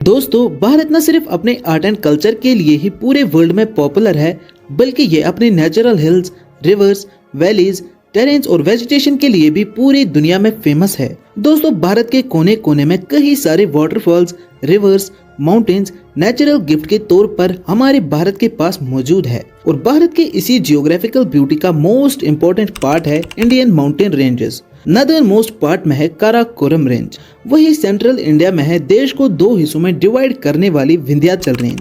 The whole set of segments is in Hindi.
दोस्तों, भारत न सिर्फ अपने आर्ट एंड कल्चर के लिए ही पूरे वर्ल्ड में पॉपुलर है, बल्कि ये अपने natural hills, rivers, valleys, terrains और वेजिटेशन के लिए भी पूरी दुनिया में फेमस है। दोस्तों, भारत के कोने कोने में कई सारे waterfalls, reverse, mountains natural gift के तौर पर हमारे भारत के पास मौजूद है और भारत के इसी जियोग्राफिकल ब्यूटी का मोस्ट इम्पोर्टेंट पार्ट है Indian mountain ranges. Northern most part में है काराकोरम रेंज, वही सेंट्रल इंडिया में है देश को दो हिस्सों में डिवाइड करने वाली विंध्याचल रेंज,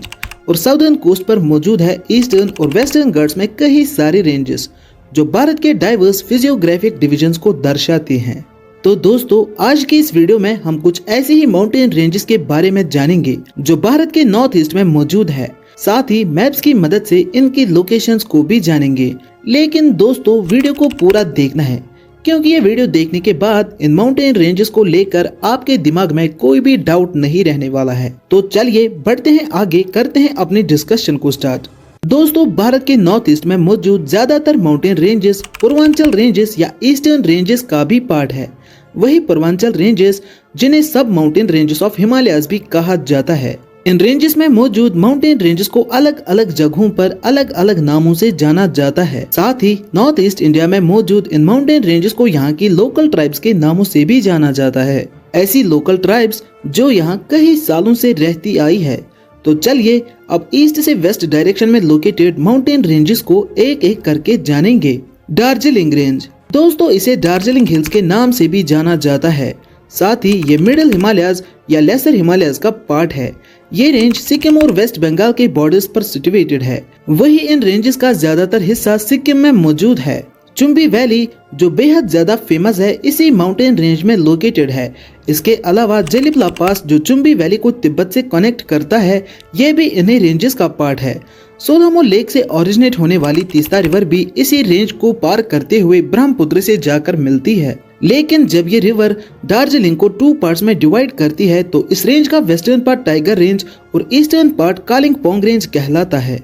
और साउदर्न कोस्ट पर मौजूद है ईस्टर्न और वेस्टर्न घाट्स में कई सारे रेंजेस जो भारत के डाइवर्स फिजियोग्राफिक डिविजन्स को दर्शाते हैं। तो दोस्तों, आज की इस वीडियो में हम कुछ ऐसे ही माउंटेन रेंजेस के बारे में जानेंगे जो भारत के नॉर्थ ईस्ट में मौजूद है। साथ ही मैप्स की मदद से इनकी लोकेशंस को भी जानेंगे। लेकिन दोस्तों, वीडियो को पूरा देखना है, क्योंकि ये वीडियो देखने के बाद इन माउंटेन रेंजेस को लेकर आपके दिमाग में कोई भी डाउट नहीं रहने वाला है। तो चलिए बढ़ते हैं आगे, करते हैं अपनी डिस्कशन को स्टार्ट। दोस्तों, भारत के नॉर्थ ईस्ट में मौजूद ज्यादातर माउंटेन रेंजेस पूर्वांचल रेंजेस या ईस्टर्न रेंजेस का भी पार्ट है। वही पूर्वांचल रेंजेस, जिन्हें सब माउंटेन रेंजेस ऑफ हिमालयाज भी कहा जाता है। इन रेंजेस में मौजूद माउंटेन रेंजेस को अलग अलग जगहों पर अलग अलग नामों से जाना जाता है। साथ ही नॉर्थ ईस्ट इंडिया में मौजूद इन माउंटेन रेंजेस को यहाँ की लोकल ट्राइब्स के नामों से भी जाना जाता है। ऐसी लोकल ट्राइब्स जो यहाँ कई सालों से रहती आई है। तो चलिए अब ईस्ट से वेस्ट डायरेक्शन में लोकेटेड माउंटेन रेंजेस को एक एक करके जानेंगे। दार्जिलिंग रेंज, दोस्तों इसे दार्जिलिंग हिल्स के नाम से भी जाना जाता है। साथ ही ये मिडिल हिमालयाज या लेसर हिमालयाज का पार्ट है। ये रेंज सिक्किम और वेस्ट बंगाल के बॉर्डर्स पर सिचुएटेड है। वही इन रेंजेस का ज्यादातर हिस्सा सिक्किम में मौजूद है। चुम्बी वैली, जो बेहद ज्यादा फेमस है, इसी माउंटेन रेंज में लोकेटेड है। इसके अलावा जेलिपला पास, जो चुम्बी वैली को तिब्बत से कनेक्ट करता है, ये भी इन्हीं रेंजेस का पार्ट है। सोलामो लेक से ओरिजिनेट होने वाली तीस्ता रिवर भी इसी रेंज को पार करते हुए ब्रह्मपुत्र से जाकर मिलती है। लेकिन जब ये रिवर दार्जिलिंग को टू पार्ट्स में डिवाइड करती है, तो इस रेंज का वेस्टर्न पार्ट टाइगर रेंज और ईस्टर्न पार्ट कालिंगपोंग रेंज कहलाता है।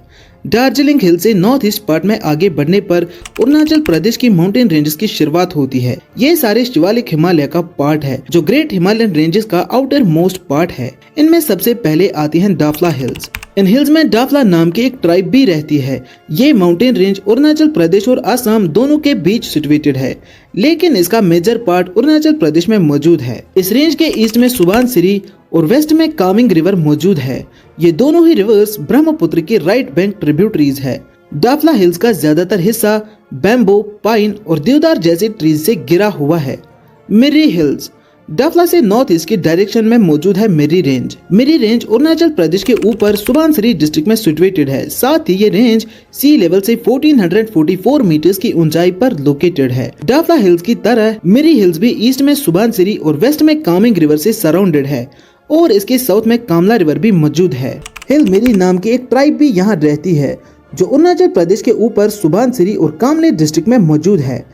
दार्जिलिंग हिल से नॉर्थ ईस्ट पार्ट में आगे बढ़ने पर अरुणाचल प्रदेश की माउंटेन रेंजेस की शुरुआत होती है। ये सारे शिवालिक हिमालय का पार्ट है, जो ग्रेट हिमालयन रेंजेस का आउटर मोस्ट पार्ट है। इनमें सबसे पहले आती हैं डाफला हिल्स। इन हिल्स में डाफला नाम की एक ट्राइब भी रहती है। ये माउंटेन रेंज अरुणाचल प्रदेश और असम दोनों के बीच सिचुएटेड है, लेकिन इसका मेजर पार्ट अरुणाचल प्रदेश में मौजूद है। इस रेंज के ईस्ट में सुबनसिरी और वेस्ट में कामिंग रिवर मौजूद है। ये दोनों ही रिवर्स ब्रह्मपुत्र की राइट बैंक ट्रिब्यूटरीज है। डाफला हिल्स का ज्यादातर हिस्सा बैम्बो, पाइन और देवदार जैसे ट्रीज से घिरा हुआ है। मिर्री हिल्स, डाफला से नॉर्थ ईस्ट की डायरेक्शन में मौजूद है मिर्री रेंज। मिर्री रेंज अरुणाचल प्रदेश के ऊपर सुबनसिरी डिस्ट्रिक्ट में सिचुएटेड है। साथ ही ये रेंज सी लेवल से 1444 मीटर्स की ऊंचाई पर लोकेटेड है। डाफला हिल्स की तरह मिर्री हिल्स भी ईस्ट में सुबनसिरी और वेस्ट में कामिंग रिवर से सराउंडेड है, और इसके साउथ में कामला रिवर भी मौजूद है। हिल मिरी नाम की एक ट्राइब भी यहाँ रहती है, जो अरुणाचल प्रदेश के ऊपर सुबनसिरी और कामले डिस्ट्रिक्ट में मौजूद है।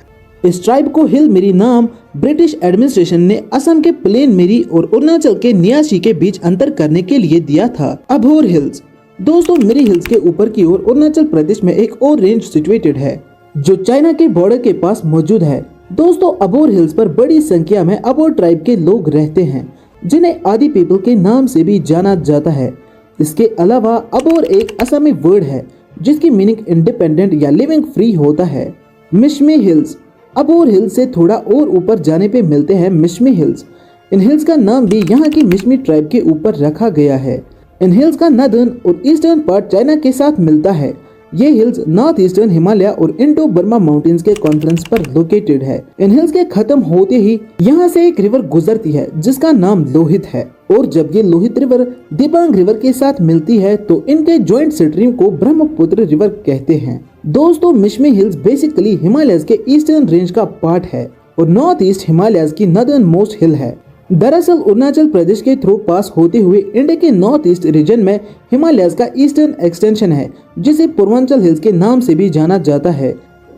इस ट्राइब को हिल मिरी नाम ब्रिटिश एडमिनिस्ट्रेशन ने असम के प्लेन मिरी और अरुणाचल के नियाशी के बीच अंतर करने के लिए दिया था। अभोर हिल्स, दोस्तों मिरी हिल्स के ऊपर की ओर अरुणाचल प्रदेश में एक और रेंज सिचुएटेड है, जो चाइना के बॉर्डर के पास मौजूद है। दोस्तों, अभोर हिल्स पर बड़ी संख्या में अभोर ट्राइब के लोग रहते हैं, जिन्हें आदि पीपल के नाम से भी जाना जाता है। इसके अलावा अबोर एक असमी वर्ड है, जिसकी मीनिंग इंडिपेंडेंट या लिविंग फ्री होता है। मिशमी हिल्स, अबोर हिल्स से थोड़ा और ऊपर जाने पे मिलते हैं मिशमी हिल्स। इन हिल्स का नाम भी यहाँ की मिशमी ट्राइब के ऊपर रखा गया है। इन हिल्स का नदर्न और ईस्टर्न पार्ट चाइना के साथ मिलता है। ये हिल्स नॉर्थ ईस्टर्न हिमालय और इंडो बर्मा माउंटेन्स के कॉन्फ्रेंस पर लोकेटेड है। इन हिल्स के खत्म होते ही यहाँ से एक रिवर गुजरती है, जिसका नाम लोहित है, और जब ये लोहित रिवर दिबांग रिवर के साथ मिलती है, तो इनके जॉइंट स्ट्रीम को ब्रह्मपुत्र रिवर कहते हैं। दोस्तों, मिशमी हिल्स बेसिकली हिमालयस के ईस्टर्न रेंज का पार्ट है और नॉर्थ ईस्ट हिमालयस की नदर्न मोस्ट हिल है। दरअसल अरुणाचल प्रदेश के थ्रू पास होते हुए इंडिया के नॉर्थ ईस्ट रीजन में हिमालयस का ईस्टर्न एक्सटेंशन है, जिसे पूर्वांचल हिल्स के नाम से भी जाना जाता है।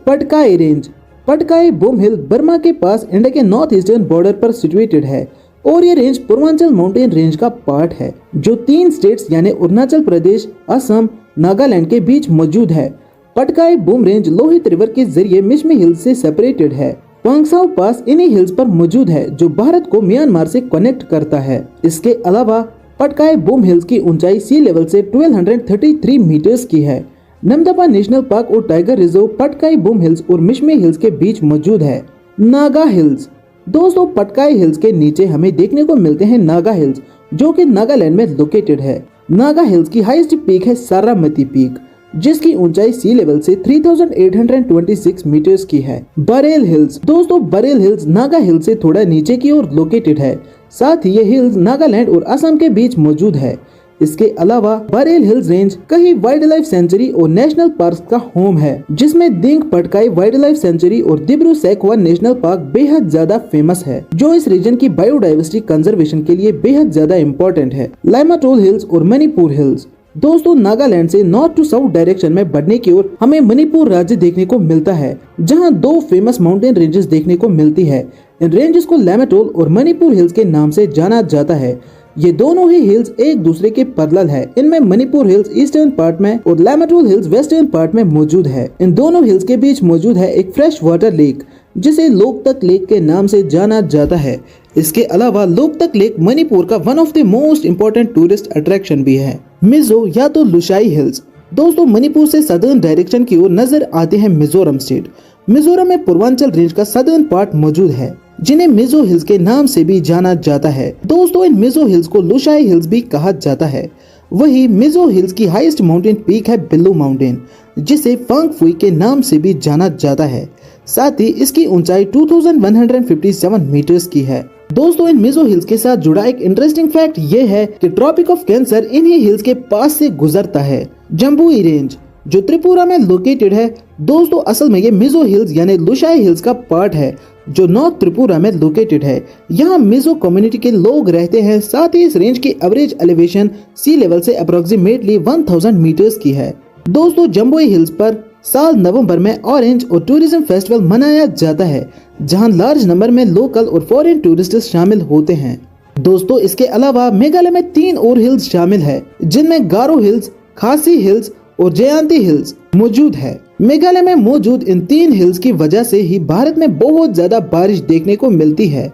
पटकाई रेंज, पटकाई बोम हिल बर्मा के पास इंडिया के नॉर्थ ईस्टर्न बॉर्डर पर सिचुएटेड है, और ये रेंज पूर्वांचल माउंटेन रेंज का पार्ट है, जो 3 स्टेट्स यानी अरुणाचल प्रदेश, असम, नागालैंड के बीच मौजूद है। पटकाई बोम रेंज लोहित रिवर के जरिए मिशमी हिल्स से सेपरेटेड है। पांगसाउ पास इन्हीं हिल्स पर मौजूद है, जो भारत को म्यांमार से कनेक्ट करता है। इसके अलावा पटकाई बूम हिल्स की ऊंचाई सी लेवल से 1233 मीटर्स की है। नमदफा नेशनल पार्क और tiger reserve Patkai boom hills और मिशमी हिल्स के बीच मौजूद है। नागा हिल्स। दोस्तों, पटकाई हिल्स के नीचे हमें देखने को मिलते हैं नागा हिल्स, जो कि नागालैंड में लोकेटेड है। नागा हिल्स की हाईएस्ट पीक है सारामती पीक, जिसकी ऊंचाई सी लेवल से 3826 मीटर्स की है। बरेल हिल्स। दोस्तों, बरेल हिल्स नागा हिल से थोड़ा नीचे की ओर लोकेटेड है। साथ ही ये हिल्स नागालैंड और असम के बीच मौजूद है। इसके अलावा बरेल हिल्स रेंज कई वाइल्ड लाइफ सेंचुरी और नेशनल पार्क का होम है, जिसमें दिंग पटकाई वाइल्ड लाइफ सेंचुरी और दिब्रू सैखोवा नेशनल पार्क बेहद ज्यादा फेमस है, जो इस रीजन की बायोडाइवर्सिटी कंजर्वेशन के लिए बेहद ज्यादा इम्पोर्टेंट है। लाइमाटोल हिल्स और मणिपुर हिल्स। दोस्तों, नागालैंड से नॉर्थ टू साउथ डायरेक्शन में बढ़ने की ओर हमें मणिपुर राज्य देखने को मिलता है, जहां दो फेमस माउंटेन रेंजेस देखने को मिलती है। इन रेंजेस को लाइमाटोल और मणिपुर हिल्स के नाम से जाना जाता है। ये दोनों ही हिल्स एक दूसरे के पैरेलल है। इनमें मणिपुर हिल्स ईस्टर्न पार्ट में और लाइमाटोल हिल्स वेस्टर्न पार्ट में मौजूद है। इन दोनों हिल्स के बीच मौजूद है एक फ्रेश वाटर लेक, जिसे लोकतक लेक के नाम से जाना जाता है। इसके अलावा लोकतक लेक मणिपुर का one of the most important tourist attraction भी है। मिजो या तो लुशाई हिल्स। दोस्तों, मणिपुर से सदर्न डायरेक्शन की ओर नजर आते हैं मिजोरम स्टेट। मिजोरम में पूर्वांचल रेंज का सदर्न पार्ट मौजूद है, जिन्हें मिजो हिल्स के नाम से भी जाना जाता है। दोस्तों, इन मिजो हिल्स को लुशाई हिल्स भी कहा जाता है। वही मिजो हिल्स की हाईएस्ट माउंटेन पीक है बिल्लू माउंटेन, जिसे फांगफुई के नाम से भी जाना जाता है। साथ ही इसकी ऊंचाई 2157 मीटर्स की है। दोस्तों, इन मिजो हिल्स के साथ जुड़ा एक इंटरेस्टिंग फैक्ट ये है कि ट्रॉपिक ऑफ कैंसर इन्हीं हिल्स के पास से गुजरता है। जम्बुई रेंज, जो त्रिपुरा में लोकेटेड है। दोस्तों, असल में ये मिजो हिल्स यानी लुशाई हिल्स का पार्ट है, जो नॉर्थ त्रिपुरा में लोकेटेड है। यहाँ मिजो कम्युनिटी के लोग रहते हैं। साथ ही इस रेंज की एवरेज एलिवेशन सी लेवल से अप्रोक्सीमेटली 1000 मीटर्स की है। दोस्तों, जम्बुई हिल्स पर साल नवंबर में ऑरेंज और टूरिज्म फेस्टिवल मनाया जाता है, जहां लार्ज नंबर में लोकल और फॉरेन टूरिस्ट शामिल होते हैं। दोस्तों, इसके अलावा मेघालय में 3 और हिल्स शामिल है, जिनमें गारो हिल्स, खासी हिल्स और जयंती हिल्स मौजूद है। मेघालय में मौजूद इन 3 हिल्स की वजह से ही भारत में बहुत ज्यादा बारिश देखने को मिलती है।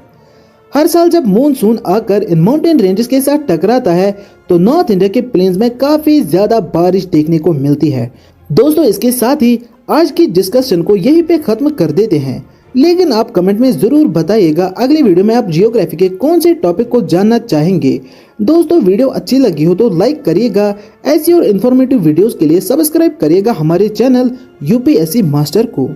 हर साल जब मॉनसून आकर इन माउंटेन रेंजेस के साथ टकराता है, तो नॉर्थ इंडिया के प्लेन्स में काफी ज्यादा बारिश देखने को मिलती है। दोस्तों, इसके साथ ही आज की डिस्कशन को यहीं पे खत्म कर देते हैं, लेकिन आप कमेंट में जरूर बताइएगा अगली वीडियो में आप जियोग्राफी के कौन से टॉपिक को जानना चाहेंगे। दोस्तों, वीडियो अच्छी लगी हो तो लाइक करिएगा। ऐसी और इन्फॉर्मेटिव वीडियोस के लिए सब्सक्राइब करिएगा हमारे चैनल यूपीएससी मास्टर को।